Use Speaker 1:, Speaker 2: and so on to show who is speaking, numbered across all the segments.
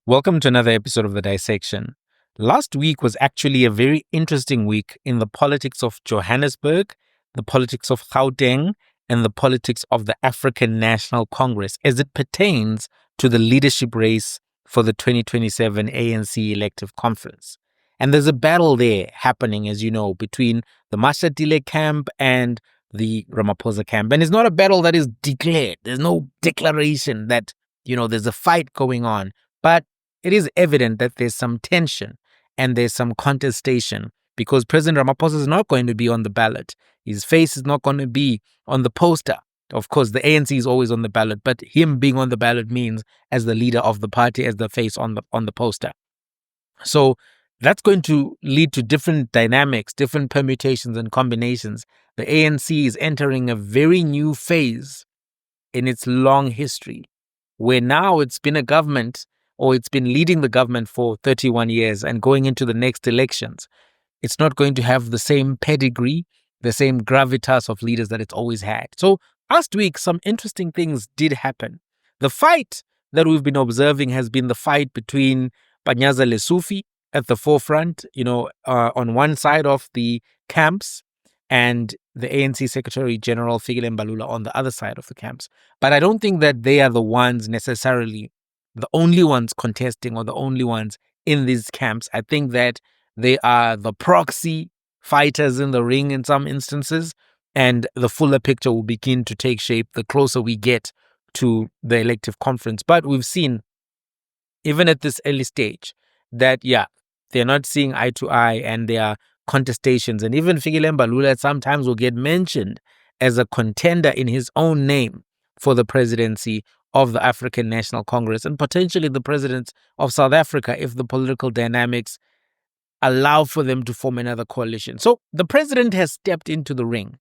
Speaker 1: Welcome to another episode of the Dissection. Last week was actually a very interesting week in the politics of Johannesburg, the politics of Gauteng, and the politics of the African National Congress as it pertains to the leadership race for the 2027 ANC elective conference. And there's a battle there happening, as you know, between the Mashatile camp and the Ramaphosa camp. And it's not a battle that is declared. There's no declaration that, there's a fight going on. But it is evident that there's some tension and there's some contestation because President Ramaphosa is not going to be on the ballot. His face is not going to be on the poster. Of course, the ANC is always on the ballot, but him being on the ballot means as the leader of the party, as the face on the poster. So that's going to lead to different dynamics, different permutations and combinations. The ANC is entering a very new phase in its long history, where now it's been a government or it's been leading the government for 31 years and going into the next elections. It's not going to have the same pedigree, the same gravitas of leaders that it's always had. So last week, some interesting things did happen. The fight that we've been observing has been the fight between Panyaza Lesufi at the forefront, on one side of the camps, and the ANC Secretary General Fikile Mbalula on the other side of the camps. But I don't think that they are the ones necessarily the only ones contesting or the only ones in these camps. I think that they are the proxy fighters in the ring in some instances, and the fuller picture will begin to take shape the closer we get to the elective conference. But we've seen, even at this early stage, that, they're not seeing eye to eye and there are contestations. And even Fikile Mbalula sometimes will get mentioned as a contender in his own name for the presidency of the African National Congress and potentially the president of South Africa if the political dynamics allow for them to form another coalition. So the president has stepped into the ring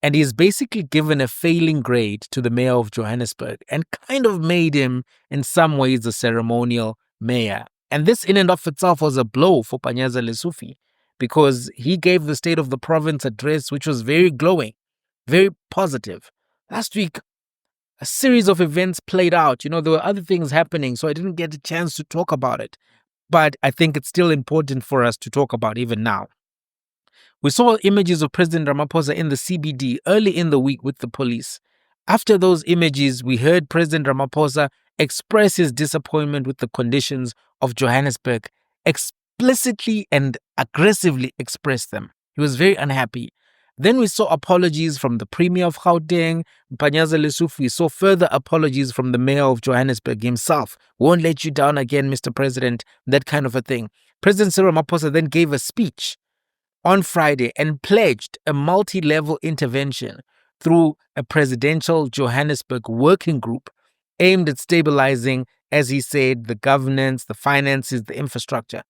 Speaker 1: and he's basically given a failing grade to the mayor of Johannesburg and kind of made him in some ways the ceremonial mayor. And this in and of itself was a blow for Panyaza Lesufi because he gave the state of the province address, which was very glowing, very positive. Last week, a series of events played out. There were other things happening, so I didn't get a chance to talk about it. But I think it's still important for us to talk about even now. We saw images of President Ramaphosa in the CBD early in the week with the police. After those images, we heard President Ramaphosa express his disappointment with the conditions of Johannesburg, explicitly and aggressively express them. He was very unhappy. Then we saw apologies from the Premier of Gauteng, Panyaza Lesufi. We saw further apologies from the Mayor of Johannesburg himself. Won't let you down again, Mr. President, that kind of a thing. President Cyril Ramaphosa then gave a speech on Friday and pledged a multi-level intervention through a presidential Johannesburg working group aimed at stabilizing, as he said, the governance, the finances, the infrastructure.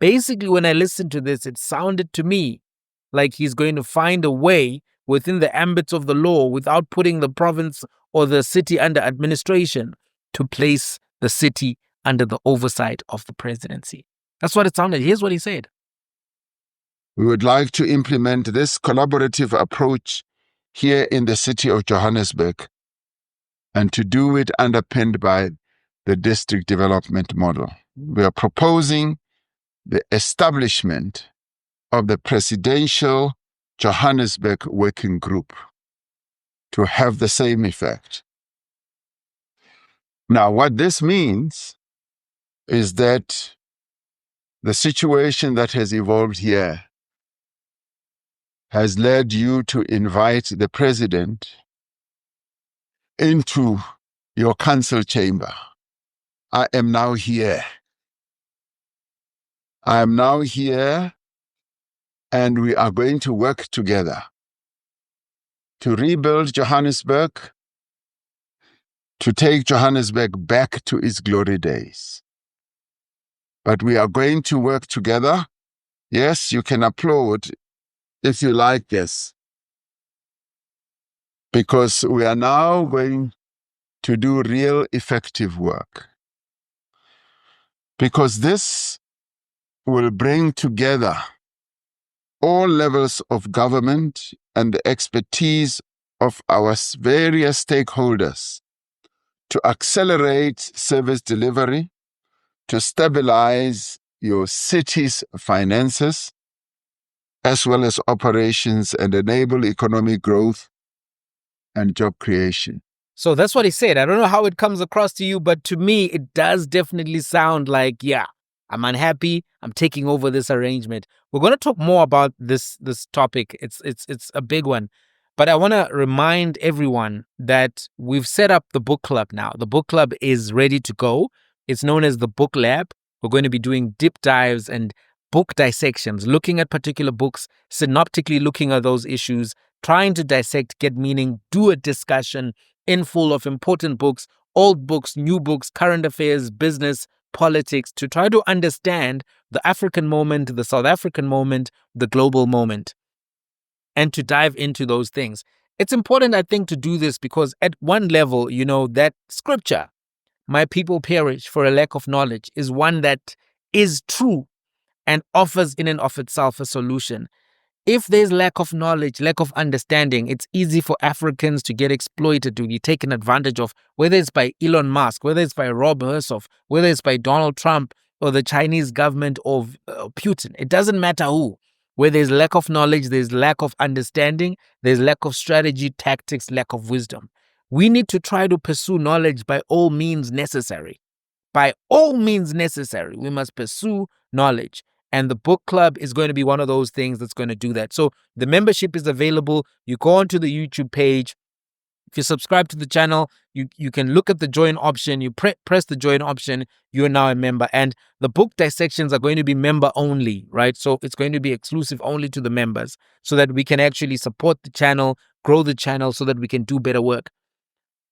Speaker 1: Basically, when I listened to this, it sounded to me like he's going to find a way within the ambits of the law without putting the province or the city under administration to place the city under the oversight of the presidency. That's what it sounded. Here's what he said.
Speaker 2: We would like to implement this collaborative approach here in the city of Johannesburg and to do it underpinned by the district development model. We are proposing the establishment of the Presidential Johannesburg Working Group to have the same effect. Now, what this means is that the situation that has evolved here has led you to invite the president into your council chamber. I am now here. I am now here, and we are going to work together to rebuild Johannesburg, to take Johannesburg back to its glory days. But we are going to work together. Yes, you can applaud if you like this, because we are now going to do real effective work. Because this will bring together all levels of government and the expertise of our various stakeholders to accelerate service delivery, to stabilize your city's finances as well as operations and enable economic growth and job creation.
Speaker 1: So that's what he said. I don't know how it comes across to you, but to me, it does definitely sound like, yeah, I'm unhappy. I'm taking over this arrangement. We're going to talk more about this topic. It's a big one. But I want to remind everyone that we've set up the book club now. The book club is ready to go. It's known as the Book Lab. We're going to be doing deep dives and book dissections, looking at particular books, synoptically looking at those issues, trying to dissect, get meaning, do a discussion in full of important books, old books, new books, current affairs, business, politics, to try to understand the African moment, the South African moment, the global moment, and to dive into those things. It's important, I think, to do this because at one level, that scripture, my people perish for a lack of knowledge, is one that is true and offers in and of itself a solution. If there's lack of knowledge, lack of understanding, it's easy for Africans to get exploited, to be taken advantage of, whether it's by Elon Musk, whether it's by Rob Hersov, whether it's by Donald Trump or the Chinese government of Putin. It doesn't matter who. Where there's lack of knowledge, there's lack of understanding, there's lack of strategy, tactics, lack of wisdom. We need to try to pursue knowledge by all means necessary. By all means necessary, we must pursue knowledge. And the book club is going to be one of those things that's going to do that. So the membership is available. You go onto the YouTube page. If you subscribe to the channel, you can look at the join option. You press the join option. You are now a member. And the book dissections are going to be member only, right? So it's going to be exclusive only to the members so that we can actually support the channel, grow the channel so that we can do better work.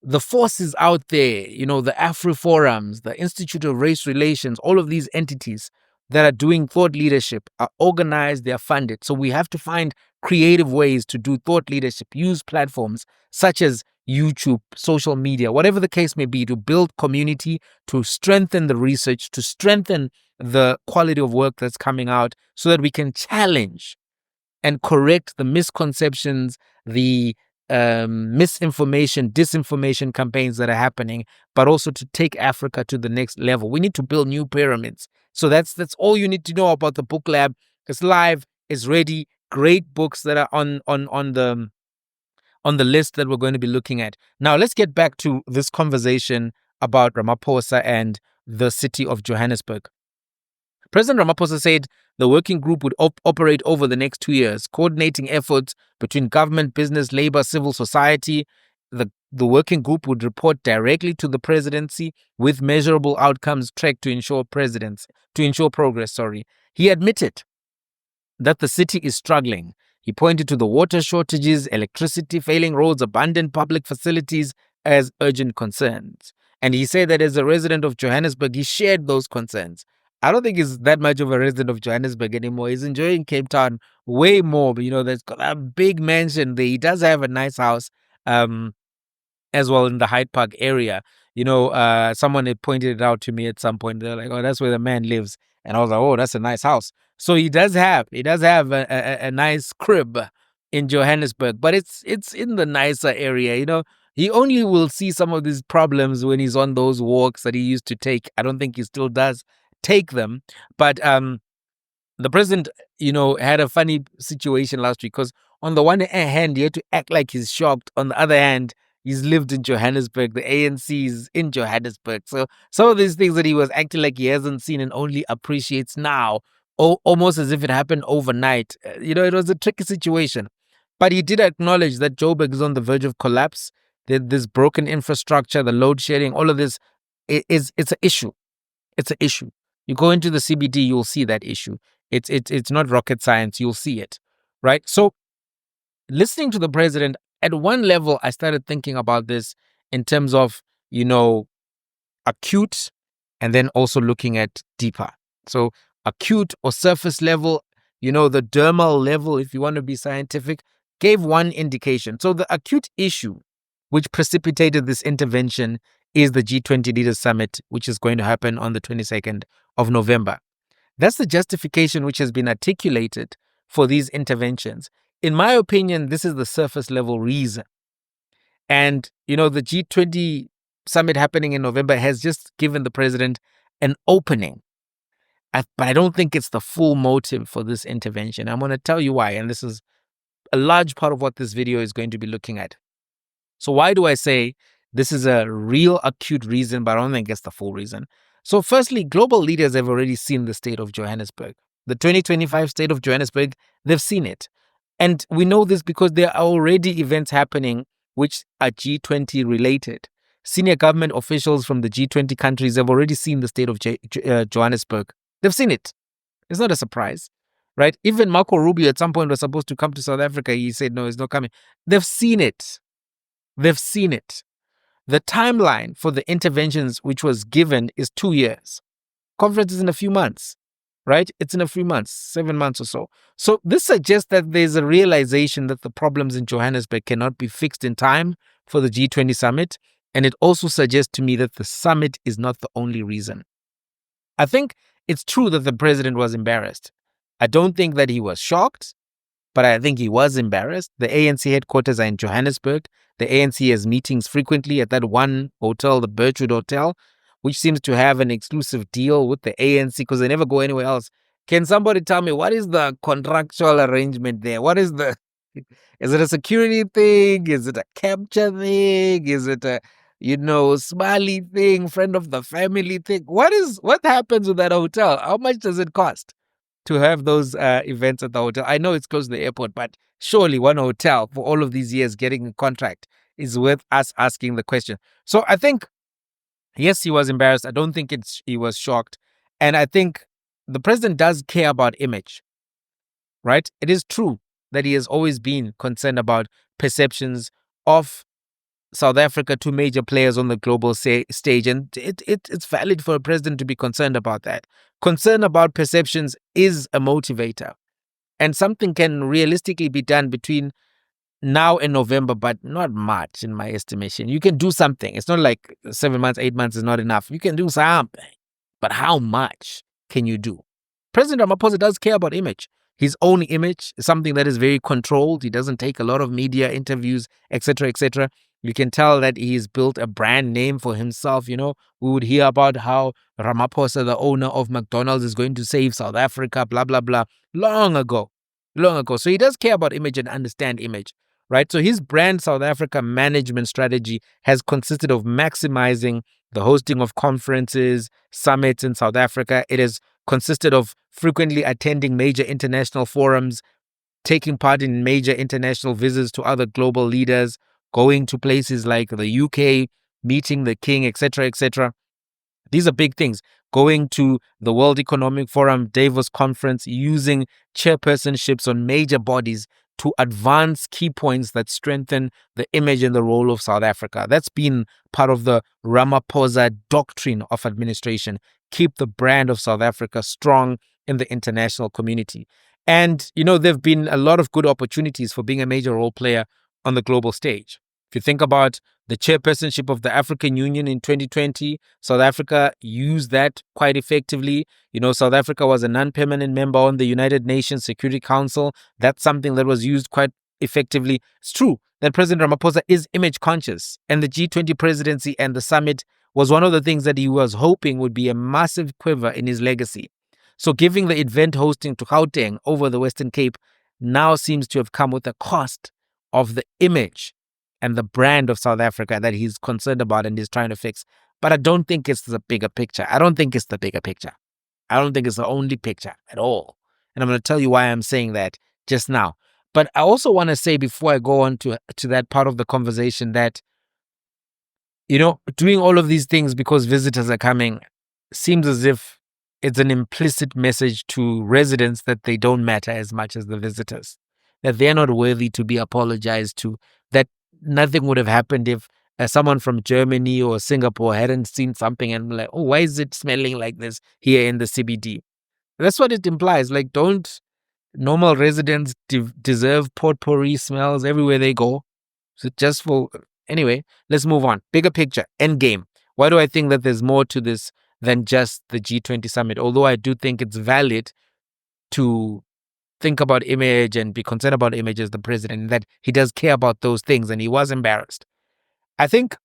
Speaker 1: The forces out there, the AfriForums, the Institute of Race Relations, all of these entities that are doing thought leadership are organized, they are funded. So we have to find creative ways to do thought leadership, use platforms such as YouTube, social media, whatever the case may be, to build community, to strengthen the research, to strengthen the quality of work that's coming out so that we can challenge and correct the misconceptions, the misinformation, disinformation campaigns that are happening, but also to take Africa to the next level. We need to build new pyramids. So that's all you need to know about the book lab. It's live, it's ready. Great books that are on the list that we're going to be looking at. Now let's get back to this conversation about Ramaphosa and the city of Johannesburg. President Ramaphosa said the working group would operate over the next 2 years, coordinating efforts between government, business, labor, civil society. The working group would report directly to the presidency with measurable outcomes tracked to ensure progress. He admitted that the city is struggling. He pointed to the water shortages, electricity, failing roads, abandoned public facilities as urgent concerns. And he said that as a resident of Johannesburg, he shared those concerns. I don't think he's that much of a resident of Johannesburg anymore. He's enjoying Cape Town way more. But, there's got a big mansion there. He does have a nice house as well in the Hyde Park area. Someone had pointed it out to me at some point. They're like, oh, that's where the man lives. And I was like, oh, that's a nice house. So he does have a nice crib in Johannesburg, but it's in the nicer area. He only will see some of these problems when he's on those walks that he used to take. I don't think he still does take them. But the president, had a funny situation last week because on the one hand, he had to act like he's shocked. On the other hand, he's lived in Johannesburg. The ANC is in Johannesburg. So some of these things that he was acting like he hasn't seen and only appreciates now, almost as if it happened overnight. It was a tricky situation. But he did acknowledge that Joburg is on the verge of collapse. This broken infrastructure, the load shedding, all of this, it's an issue. It's an issue. You go into the CBD, you'll see that issue. It's not rocket science. You'll see it, right? So listening to the president, at one level, I started thinking about this in terms of, acute and then also looking at deeper. So acute or surface level, the dermal level, if you want to be scientific, gave one indication. So the acute issue which precipitated this intervention is the G20 Leaders Summit, which is going to happen on the 22nd of November. That's the justification which has been articulated for these interventions. In my opinion, this is the surface level reason. And, the G20 summit happening in November has just given the president an opening. But I don't think it's the full motive for this intervention. I'm going to tell you why. And this is a large part of what this video is going to be looking at. So why do I say this is a real acute reason, but I don't think it's the full reason? So firstly, global leaders have already seen the state of Johannesburg. The 2025 state of Johannesburg, they've seen it. And we know this because there are already events happening which are G20 related. Senior government officials from the G20 countries have already seen the state of Johannesburg. They've seen it. It's not a surprise, right? Even Marco Rubio at some point was supposed to come to South Africa. He said, no, he's not coming. They've seen it. They've seen it. The timeline for the interventions which was given is 2 years. Conference is in a few months, right? It's in a few months, 7 months or so. So this suggests that there's a realization that the problems in Johannesburg cannot be fixed in time for the G20 summit. And it also suggests to me that the summit is not the only reason. I think it's true that the president was embarrassed. I don't think that he was shocked, but I think he was embarrassed. The ANC headquarters are in Johannesburg. The ANC has meetings frequently at that one hotel, the Birchwood Hotel, which seems to have an exclusive deal with the ANC because they never go anywhere else. Can somebody tell me what is the contractual arrangement there? What is the... Is it a security thing? Is it a capture thing? Is it a, smiley thing, friend of the family thing? What happens with that hotel? How much does it cost to have those events at the hotel? I know it's close to the airport, but surely one hotel for all of these years getting a contract is worth us asking the question. So I think, yes, he was embarrassed. I don't think he was shocked. And I think the president does care about image, right? It is true that he has always been concerned about perceptions of South Africa to major players on the global stage. And it's valid for a president to be concerned about that. Concern about perceptions is a motivator. And something can realistically be done between now and November, but not much in my estimation. You can do something. It's not like 7 months, 8 months is not enough. You can do something. But how much can you do? President Ramaphosa does care about image. His own image is something that is very controlled. He doesn't take a lot of media interviews, etc., etc. You can tell that he's built a brand name for himself. We would hear about how Ramaphosa, the owner of McDonald's, is going to save South Africa, blah, blah, blah, long ago. So he does care about image and understand image, right? So his brand South Africa management strategy has consisted of maximizing the hosting of conferences, summits in South Africa. It has consisted of frequently attending major international forums, taking part in major international visits to other global leaders, going to places like the UK, meeting the king, etc., etc. These are big things. Going to the World Economic Forum, Davos conference, using chairpersonships on major bodies to advance key points that strengthen the image and the role of South Africa. That's been part of the Ramaphosa doctrine of administration. Keep the brand of South Africa strong in the international community. And, there have been a lot of good opportunities for being a major role player on the global stage. If you think about the chairpersonship of the African Union in 2020, South Africa used that quite effectively. South Africa was a non-permanent member on the United Nations Security Council. That's something that was used quite effectively. It's true that President Ramaphosa is image conscious, and the G20 presidency and the summit was one of the things that he was hoping would be a massive quiver in his legacy. So giving the event hosting to Gauteng over the Western Cape now seems to have come with a cost of the image and the brand of South Africa that he's concerned about and he's trying to fix. But I don't think it's the bigger picture. I don't think it's the bigger picture. I don't think it's the only picture at all. And I'm going to tell you why I'm saying that just now. But I also want to say before I go on to that part of the conversation that, doing all of these things because visitors are coming seems as if it's an implicit message to residents that they don't matter as much as the visitors, that they're not worthy to be apologized to, that nothing would have happened if someone from Germany or Singapore hadn't seen something and like, oh, why is it smelling like this here in the CBD? That's what it implies. Like, don't normal residents deserve potpourri smells everywhere they go? So just for... Anyway, let's move on. Bigger picture, end game. Why do I think that there's more to this than just the G20 summit? Although I do think it's valid to think about image and be concerned about image as the president, that he does care about those things and he was embarrassed. I think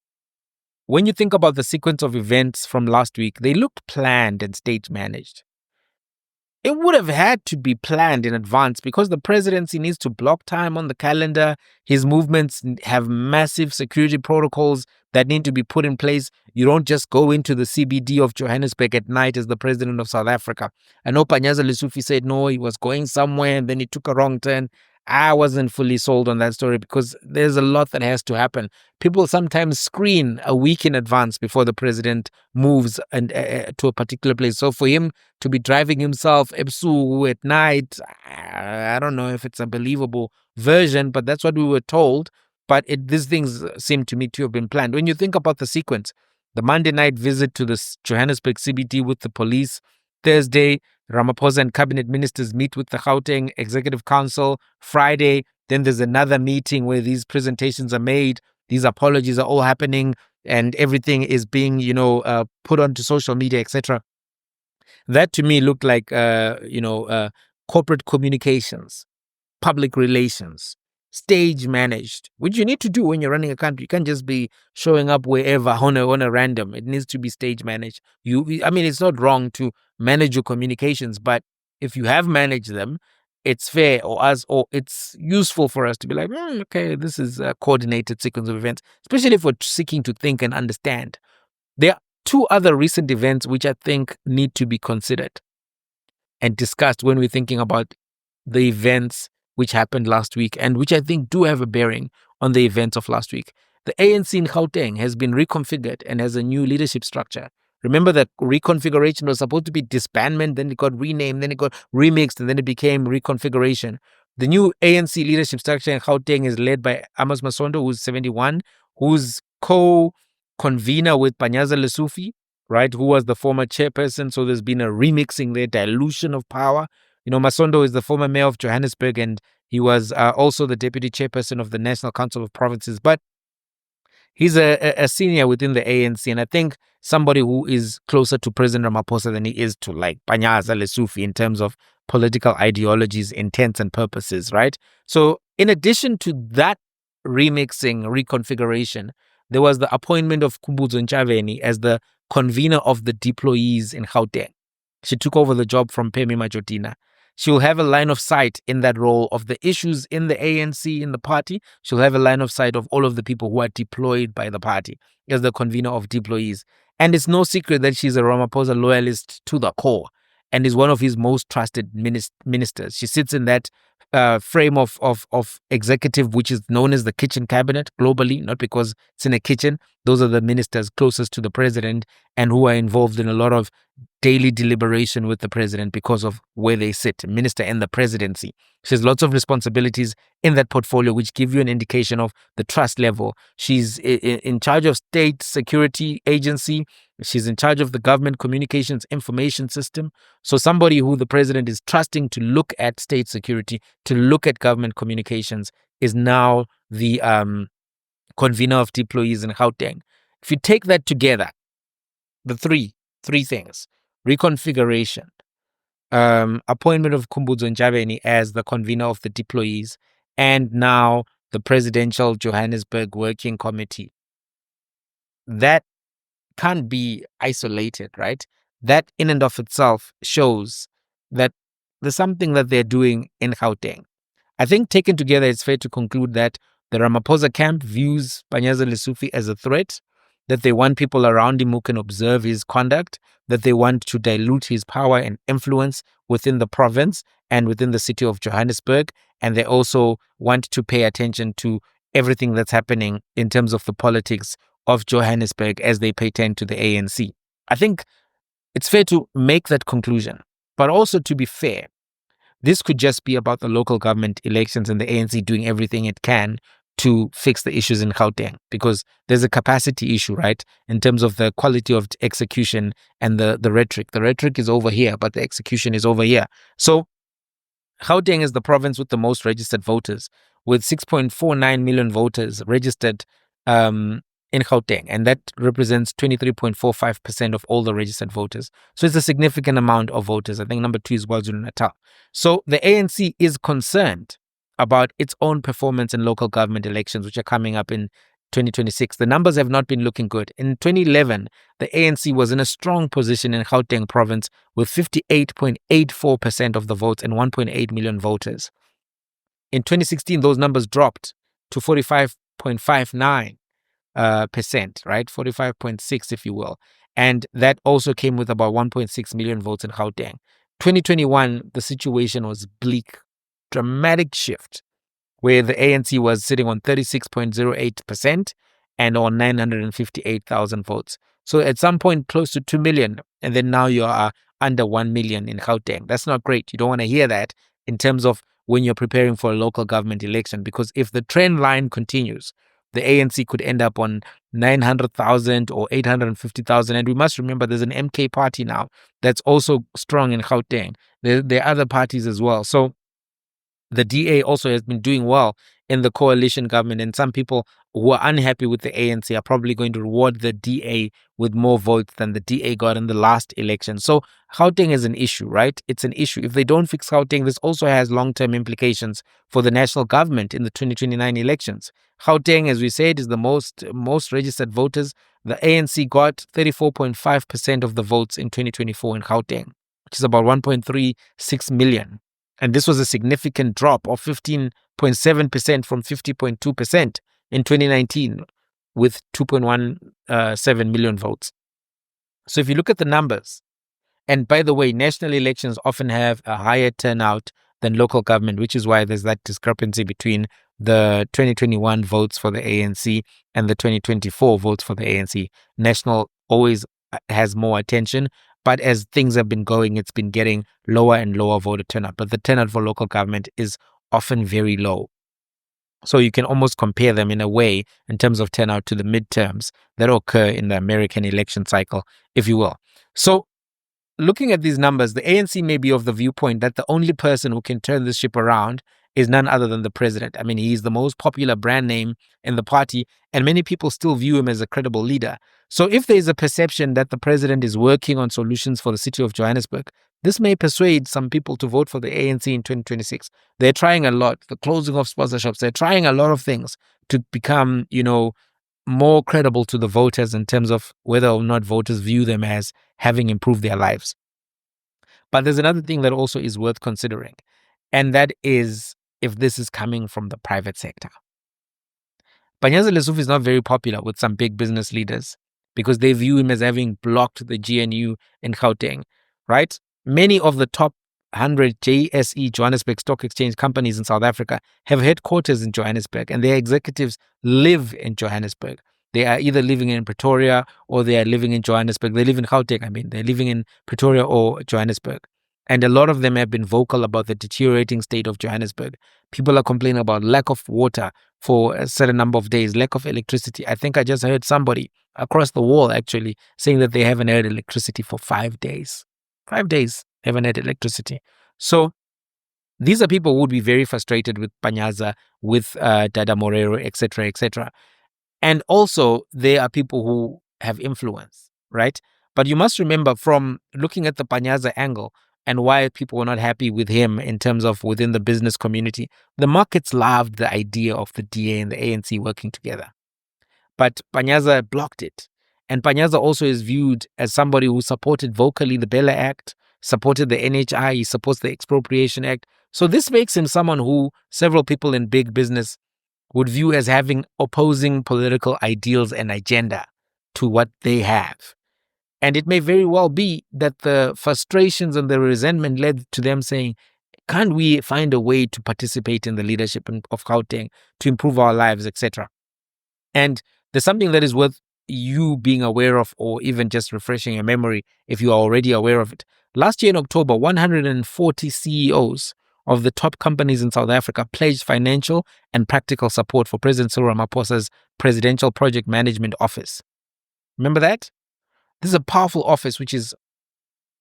Speaker 1: when you think about the sequence of events from last week, they looked planned and stage managed. It would have had to be planned in advance because the presidency needs to block time on the calendar. His movements have massive security protocols that need to be put in place. You don't just go into the CBD of Johannesburg at night as the president of South Africa. I know Panyaza Lesufi said no, he was going somewhere and then he took a wrong turn. I wasn't fully sold on that story because there's a lot that has to happen. People sometimes screen a week in advance before the president moves and to a particular place. So for him to be driving himself ebusuku at night, I don't know if it's a believable version, but that's what we were told. But these things seem to me to have been planned. When you think about the sequence, the Monday night visit to the Johannesburg CBD with the police, Thursday, Ramaphosa and cabinet ministers meet with the Gauteng Executive Council. Friday, then there's another meeting where these presentations are made. These apologies are all happening and everything is being, put onto social media, etc. That to me looked like, corporate communications, public relations, stage managed, which you need to do when you're running a country. You can't just be showing up wherever on a random. It needs to be stage managed. It's not wrong to manage your communications, but if you have managed them, it's fair or it's useful for us to be like, okay, this is a coordinated sequence of events, especially if we're seeking to think and understand. There are two other recent events which I think need to be considered and discussed when we're thinking about the events which happened last week and which I think do have a bearing on the events of last week. The ANC in Gauteng has been reconfigured and has a new leadership structure. Remember that reconfiguration was supposed to be disbandment, then it got renamed, then it got remixed, and then it became reconfiguration. The new ANC leadership structure in Gauteng is led by Amos Masondo, who's 71, who's co-convener with Panyaza Lesufi, right, who was the former chairperson. So there's been a remixing there, dilution of power. Masondo is the former mayor of Johannesburg, and he was also the deputy chairperson of the National Council of Provinces. But he's a senior within the ANC, and I think somebody who is closer to President Ramaphosa than he is to like Panyaza Lesufi in terms of political ideologies, intents, and purposes, right? So in addition to that remixing, reconfiguration, there was the appointment of Khumbudzo Ntshavheni as the convener of the deployees in Gauteng. She took over the job from Phemi Majotina. She'll have a line of sight in that role of the issues in the ANC, in the party. She'll have a line of sight of all of the people who are deployed by the party as the convener of deployees. And it's no secret that she's a Ramaphosa loyalist to the core and is one of his most trusted ministers. She sits in that frame of executive, which is known as the kitchen cabinet globally, not because it's in a kitchen. Those are the ministers closest to the president and who are involved in a lot of daily deliberation with the president because of where they sit, minister in the presidency. She has lots of responsibilities in that portfolio, which give you an indication of the trust level. She's in charge of state security agency. She's in charge of the government communications information system. So somebody who the president is trusting to look at state security, to look at government communications, is now the convener of deployees in Gauteng. If you take that together, the three things: reconfiguration, appointment of Khumbudzo Ntshavheni as the convener of the deployees, and now the Presidential Johannesburg Working Committee. That can't be isolated, right? That in and of itself shows that there's something that they're doing in Gauteng. I think taken together, it's fair to conclude that the Ramaphosa camp views Panyaza Lesufi as a threat, that they want people around him who can observe his conduct, that they want to dilute his power and influence within the province and within the city of Johannesburg. And they also want to pay attention to everything that's happening in terms of the politics of Johannesburg as they pertain to the ANC. I think it's fair to make that conclusion, but also to be fair, this could just be about the local government elections and the ANC doing everything it can to fix the issues in Gauteng, because there's a capacity issue, right? In terms of the quality of execution and the rhetoric. The rhetoric is over here, but the execution is over here. So Gauteng is the province with the most registered voters, with 6.49 million voters registered in Gauteng, and that represents 23.45% of all the registered voters. So it's a significant amount of voters. I think number 2 is KwaZulu-Natal. So the ANC is concerned about its own performance in local government elections, which are coming up in 2026. The numbers have not been looking good. In 2011, the ANC was in a strong position in Gauteng province with 58.84% of the votes and 1.8 million voters. In 2016, those numbers dropped to 45.59%, right? 45.6, if you will. And that also came with about 1.6 million votes in Gauteng. 2021, the situation was bleak, dramatic shift, where the ANC was sitting on 36.08% and on 958,000 votes. So at some point, close to 2 million, and then now you are under 1 million in Gauteng. That's not great. You don't want to hear that in terms of when you're preparing for a local government election, because if the trend line continues, the ANC could end up on 900,000 or 850,000. And we must remember there's an MK party now that's also strong in Gauteng. There are other parties as well. So the DA also has been doing well in the coalition government, and some people who are unhappy with the ANC are probably going to reward the DA with more votes than the DA got in the last election. So Gauteng is an issue, right? It's an issue. If they don't fix Gauteng, this also has long-term implications for the national government in the 2029 elections. Gauteng, as we said, is the most registered voters. The ANC got 34.5% of the votes in 2024 in Gauteng, which is about 1.36 million. And this was a significant drop of 15.7% from 50.2% in 2019 with 2.17 million votes. So if you look at the numbers, and by the way, national elections often have a higher turnout than local government, which is why there's that discrepancy between the 2021 votes for the ANC and the 2024 votes for the ANC. National always has more attention, but as things have been going, it's been getting lower and lower voter turnout. But the turnout for local government is often very low. So you can almost compare them in a way in terms of turnout to the midterms that occur in the American election cycle, if you will. So looking at these numbers, the ANC may be of the viewpoint that the only person who can turn this ship around is none other than the president. I mean, he's the most popular brand name in the party, and many people still view him as a credible leader. So if there's a perception that the president is working on solutions for the city of Johannesburg, this may persuade some people to vote for the ANC in 2026. They're trying a lot, the closing of sponsorships, they're trying a lot of things to become, more credible to the voters in terms of whether or not voters view them as having improved their lives. But there's another thing that also is worth considering, and that is if this is coming from the private sector. Panyaza Lesufi is not very popular with some big business leaders because they view him as having blocked the GNU in Gauteng, right? Many of the top 100 JSE, Johannesburg Stock Exchange companies in South Africa have headquarters in Johannesburg, and their executives live in Johannesburg. They are either living in Pretoria or they are living in Johannesburg. They live in Gauteng, they're living in Pretoria or Johannesburg. And a lot of them have been vocal about the deteriorating state of Johannesburg. People are complaining about lack of water for a certain number of days, lack of electricity. I think I just heard somebody across the wall actually saying that they haven't had electricity for 5 days. 5 days haven't had electricity. So these are people who would be very frustrated with Panyaza, with Dada Morero, etc., etc. And also, there are people who have influence, right? But you must remember, from looking at the Panyaza angle and why people were not happy with him in terms of within the business community, the markets loved the idea of the DA and the ANC working together. But Panyaza blocked it. And Panyaza also is viewed as somebody who supported vocally the Bella Act, supported the NHI, he supports the Expropriation Act. So this makes him someone who several people in big business would view as having opposing political ideals and agenda to what they have. And it may very well be that the frustrations and the resentment led to them saying, can't we find a way to participate in the leadership of Gauteng to improve our lives, etc. And there's something that is worth you being aware of, or even just refreshing your memory if you are already aware of it. Last year in October, 140 CEOs of the top companies in South Africa pledged financial and practical support for President Cyril Ramaphosa's Presidential Project Management Office. Remember that? This is a powerful office which is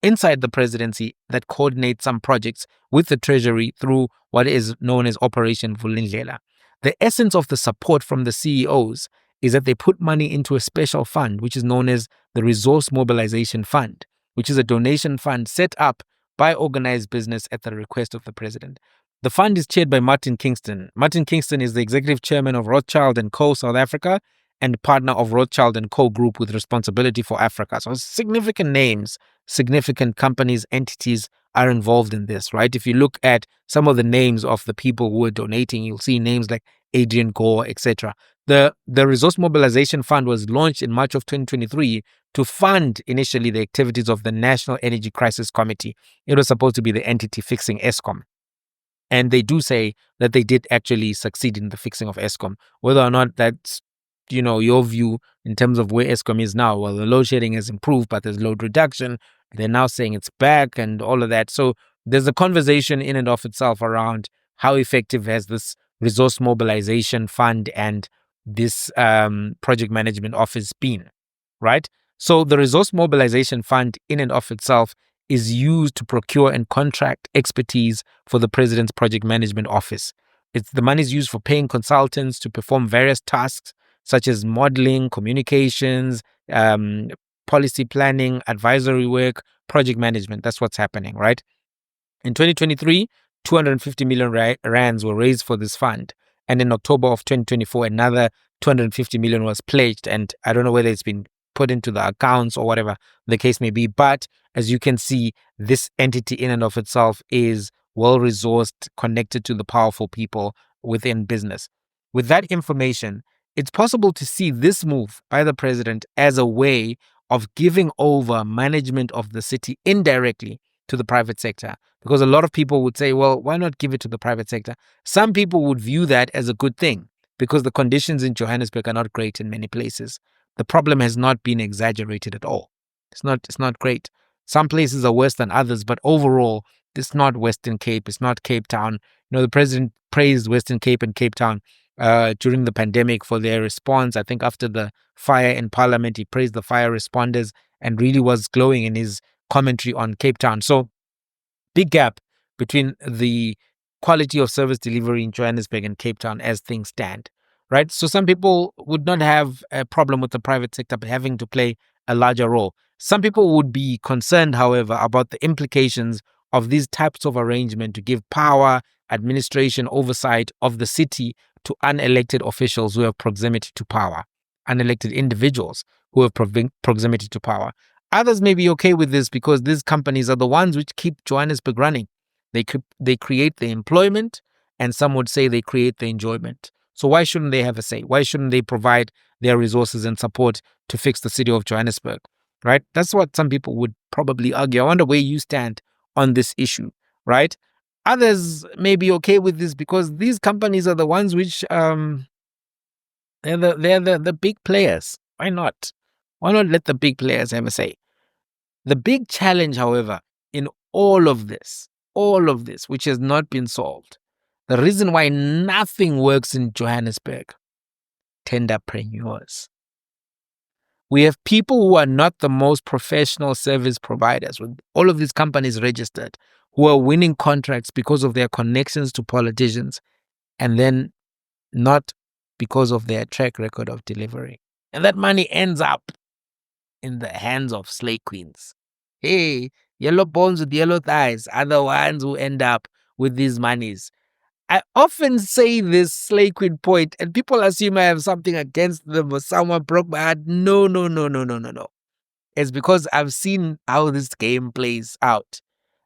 Speaker 1: inside the presidency that coordinates some projects with the treasury through what is known as Operation Vulindlela. The essence of the support from the CEOs is that they put money into a special fund, which is known as the Resource Mobilization Fund, which is a donation fund set up by organized business at the request of the president. The fund is chaired by Martin Kingston. Martin Kingston is the executive chairman of Rothschild & Co. South Africa, and partner of Rothschild and Co. Group with responsibility for Africa. So significant names, significant companies, entities are involved in this, right? If you look at some of the names of the people who are donating, you'll see names like Adrian Gore, etc. The Resource Mobilization Fund was launched in March of 2023 to fund initially the activities of the National Energy Crisis Committee. It was supposed to be the entity fixing ESCOM. And they do say that they did actually succeed in the fixing of ESCOM. Whether or not that's, your view in terms of where ESCOM is now, well, the load shedding has improved, but there's load reduction. They're now saying it's back and all of that. So there's a conversation in and of itself around how effective has this Resource Mobilization Fund and this project management office been, right? So the Resource Mobilization Fund in and of itself is used to procure and contract expertise for the president's project management office. The money is used for paying consultants to perform various tasks such as modeling, communications, policy planning, advisory work, project management. That's what's happening, right? In 2023, 250 million rands were raised for this fund. And in October of 2024, another 250 million was pledged. And I don't know whether it's been put into the accounts or whatever the case may be. But as you can see, this entity in and of itself is well-resourced, connected to the powerful people within business. With that information, it's possible to see this move by the president as a way of giving over management of the city indirectly to the private sector. Because a lot of people would say, well, why not give it to the private sector? Some people would view that as a good thing because the conditions in Johannesburg are not great in many places. The problem has not been exaggerated at all. It's not great. Some places are worse than others, but overall, it's not Western Cape. It's not Cape Town. The president praised Western Cape and Cape Town during the pandemic for their response. I think after the fire in Parliament, he praised the fire responders and really was glowing in his commentary on Cape Town. So big gap between the quality of service delivery in Johannesburg and Cape Town as things stand, right? So some people would not have a problem with the private sector having to play a larger role. Some people would be concerned, however, about the implications of these types of arrangement to give power, administration, oversight of the city to unelected officials who have proximity to power, unelected individuals who have proximity to power. Others may be okay with this because these companies are the ones which keep Johannesburg running. They create the employment, and some would say they create the enjoyment. So why shouldn't they have a say? Why shouldn't they provide their resources and support to fix the city of Johannesburg, right? That's what some people would probably argue. I wonder where you stand on this issue, right? Others may be okay with this because these companies are the ones which they're the big players. Why not? Why not let the big players have a say? The big challenge, however, in all of this, which has not been solved, the reason why nothing works in Johannesburg, tenderpreneurs. We have people who are not the most professional service providers, with all of these companies registered, who are winning contracts because of their connections to politicians and then not because of their track record of delivery. And that money ends up in the hands of slay queens. Hey, yellow bones with yellow thighs are the ones who end up with these monies. I often say this slay queen point, and people assume I have something against them or someone broke my heart. No. It's because I've seen how this game plays out.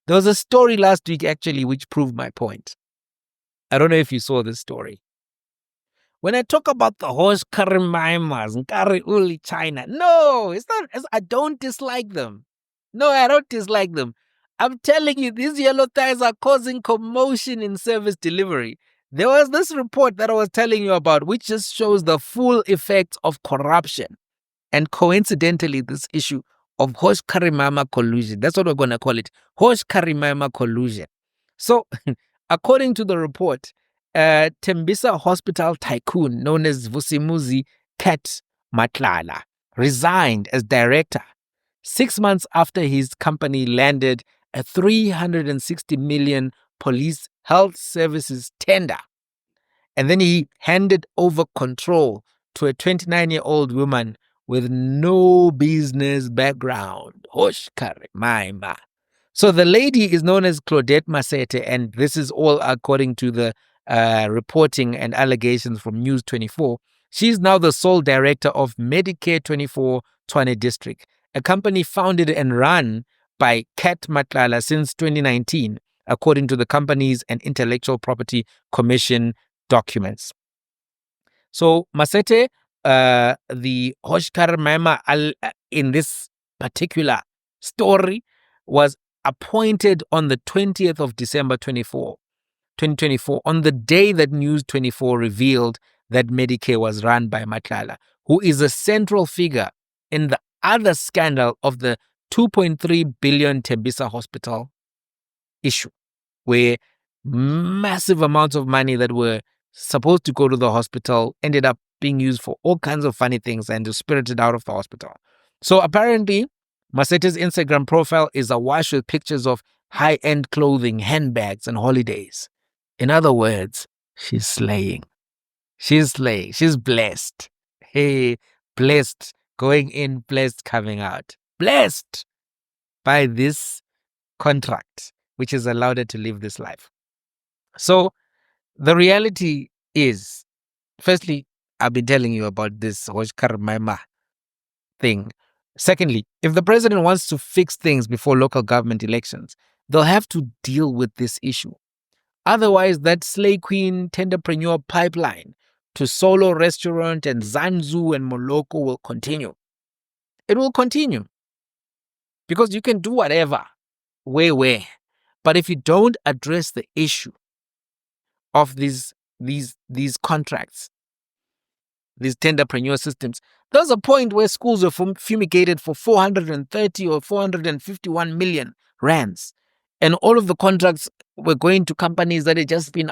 Speaker 1: There was a story last week, actually, which proved my point. I don't know if you saw this story. When I talk about the horse Karimaimas and Uli China, no, it's not. I don't dislike them. No, I don't dislike them. I'm telling you, these yellow ties are causing commotion in service delivery. There was this report that I was telling you about, which just shows the full effects of corruption. And coincidentally, this issue of Hosh Karimama collusion, that's what we're going to call it, Hosh Karimama collusion. So, according to the report, Tembisa Hospital tycoon known as Vusimuzi Kat Matlala resigned as director 6 months after his company landed a 360 million police health services tender. And then he handed over control to a 29-year-old woman with no business background. Hosh Karimaima. So the lady is known as Claudette Masete, and this is all according to the reporting and allegations from News 24. She's now the sole director of Medicare 24 Tshwane District, a company founded and run by Kat Matlala since 2019, according to the Companies and Intellectual Property Commission documents. So Masete, the Hoshkar Mema in this particular story, was appointed on the 20th of December 2024, on the day that News 24 revealed that Medicare was run by Matlala, who is a central figure in the other scandal of the 2.3 billion Tembisa Hospital issue, where massive amounts of money that were supposed to go to the hospital ended up being used for all kinds of funny things and was spirited out of the hospital. So apparently, Masete's Instagram profile is awash with pictures of high-end clothing, handbags, and holidays. In other words, she's slaying. She's slaying. She's blessed. Hey, blessed going in, blessed coming out. Blessed by this contract, which has allowed her to live this life. So the reality is, firstly, I've been telling you about this Hoshkar Maima thing. Secondly, if the president wants to fix things before local government elections, they'll have to deal with this issue. Otherwise, that Slay Queen Tenderpreneur pipeline to Solo Restaurant and Zanzu and Moloko will continue. It will continue because you can do whatever, where. But if you don't address the issue of these contracts, these tenderpreneur systems, there's a point where schools are fumigated for 430 or 451 million rands. And all of the contracts were going to companies that had just been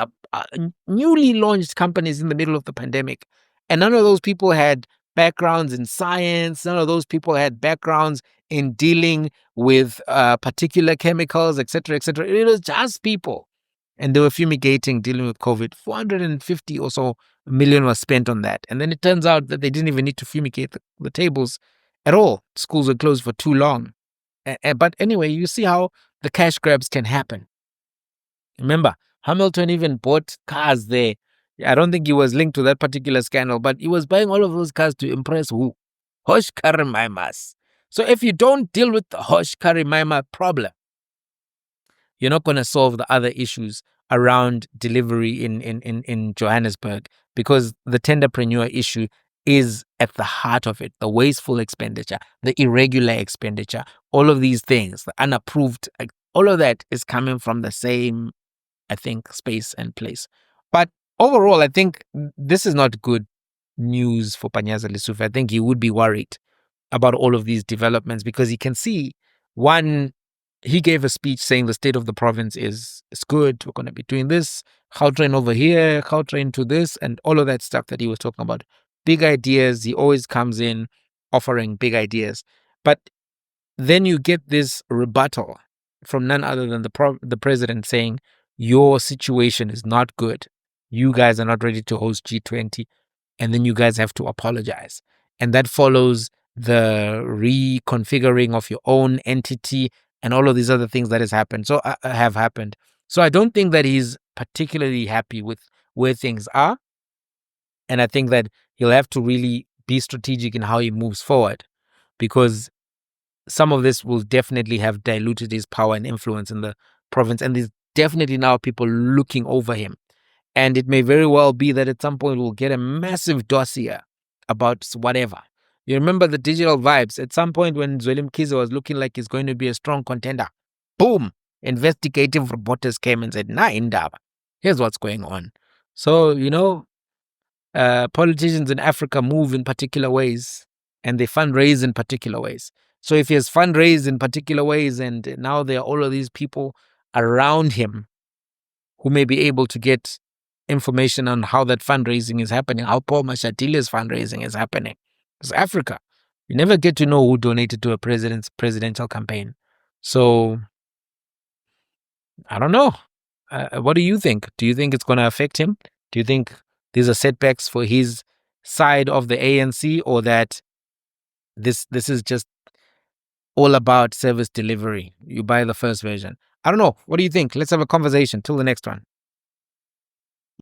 Speaker 1: newly launched companies in the middle of the pandemic. And none of those people had backgrounds in science. None of those people had backgrounds in dealing with particular chemicals, etc., etc. It was just people. And they were fumigating, dealing with COVID. 450 or so million was spent on that. And then it turns out that they didn't even need to fumigate the tables at all. Schools were closed for too long. But anyway, you see how the cash grabs can happen. Remember, Hamilton even bought cars there. I don't think he was linked to that particular scandal, but he was buying all of those cars to impress who? Hoshkar Maimas. So if you don't deal with the Hoshkar Maima problem, you're not going to solve the other issues around delivery in Johannesburg, because the tenderpreneur issue is at the heart of it. The wasteful expenditure, the irregular expenditure, all of these things, the unapproved, all of that is coming from the same, I think, space and place. But overall, I think this is not good news for Panyaza Lesufi. I think he would be worried about all of these developments because he can see, one, he gave a speech saying the state of the province is good. We're going to be doing this, Gautrain over here, Gautrain to this, and all of that stuff that he was talking about. Big ideas. He always comes in offering big ideas. But then you get this rebuttal from none other than the president saying, your situation is not good. You guys are not ready to host G20. And then you guys have to apologize. And that follows the reconfiguring of your own entity and all of these other things that have happened. So I don't think that he's particularly happy with where things are. And I think that he'll have to really be strategic in how he moves forward, because some of this will definitely have diluted his power and influence in the province. And there's definitely now people looking over him. And it may very well be that at some point we'll get a massive dossier about whatever. You remember the digital vibes? At some point when Zweli Mkhize was looking like he's going to be a strong contender, boom, investigative reporters came and said, nah, indaba, here's what's going on. So, politicians in Africa move in particular ways and they fundraise in particular ways. So if he has fundraised in particular ways and now there are all of these people around him who may be able to get information on how that fundraising is happening, how Paul Mashatile's fundraising is happening. It's Africa. You never get to know who donated to a presidential campaign. So, I don't know. What do you think? Do you think it's going to affect him? Do you think these are setbacks for his side of the ANC, or that this is just all about service delivery? You buy the first version. I don't know. What do you think? Let's have a conversation. Till the next one.